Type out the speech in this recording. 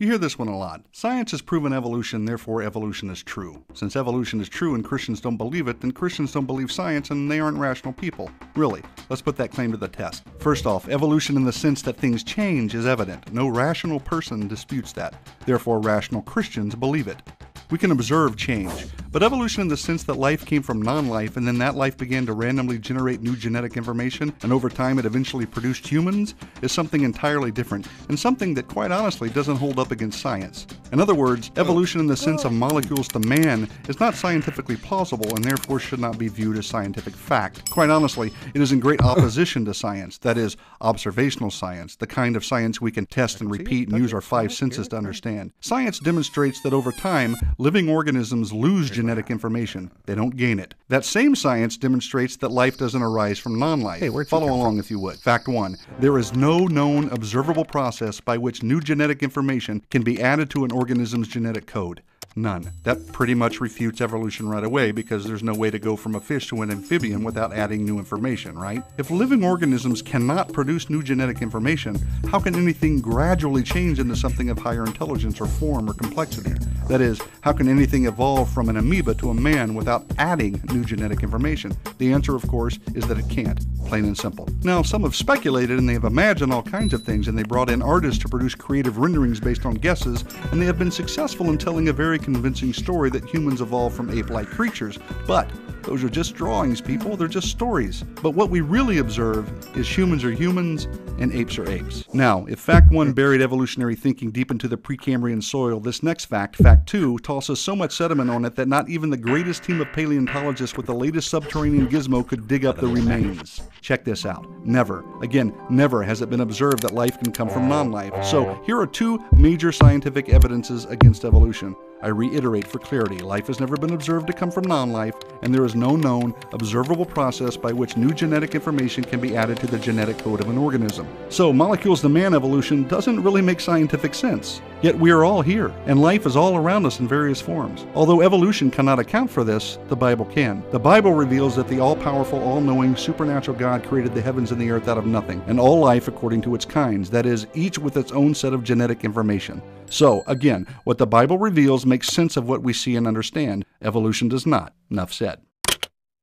You hear this one a lot. Science has proven evolution, therefore evolution is true. Since evolution is true and Christians don't believe it, then Christians don't believe science and they aren't rational people. Really, let's put that claim to the test. First off, evolution in the sense that things change is evident. No rational person disputes that. Therefore, rational Christians believe it. We can observe change, but evolution in the sense that life came from non-life and then that life began to randomly generate new genetic information and over time it eventually produced humans is something entirely different and something that quite honestly doesn't hold up against science. In other words, evolution in the sense of molecules to man is not scientifically plausible and therefore should not be viewed as scientific fact. Quite honestly, it is in great opposition to science, that is, observational science, the kind of science we can test and repeat and use our five senses to understand. Science demonstrates that over time, living organisms lose genetic information. They don't gain it. That same science demonstrates that life doesn't arise from non-life. Follow along if you would. Fact 1. There is no known observable process by which new genetic information can be added to an organism's genetic code. None. That pretty much refutes evolution right away because there's no way to go from a fish to an amphibian without adding new information, right? If living organisms cannot produce new genetic information, how can anything gradually change into something of higher intelligence or form or complexity? That is, how can anything evolve from an amoeba to a man without adding new genetic information? The answer, of course, is that it can't. Plain and simple. Now, some have speculated and they have imagined all kinds of things and they brought in artists to produce creative renderings based on guesses, and they have been successful in telling a very convincing story that humans evolved from ape-like creatures. But those are just drawings, people. They're just stories. But what we really observe is humans are humans and apes are apes. Now, if fact 1 buried evolutionary thinking deep into the Precambrian soil, this next fact, fact 2, tosses so much sediment on it that not even the greatest team of paleontologists with the latest subterranean gizmo could dig up the remains. Check this out. Never, again, never has it been observed that life can come from non-life. So here are two major scientific evidences against evolution. I reiterate for clarity, life has never been observed to come from non-life, and there is no known, observable process by which new genetic information can be added to the genetic code of an organism. So, molecules to man evolution doesn't really make scientific sense. Yet we are all here, and life is all around us in various forms. Although evolution cannot account for this, the Bible can. The Bible reveals that the all-powerful, all-knowing, supernatural God created the heavens and the earth out of nothing, and all life according to its kinds, that is, each with its own set of genetic information. So, again, what the Bible reveals makes sense of what we see and understand. Evolution does not. Enough said.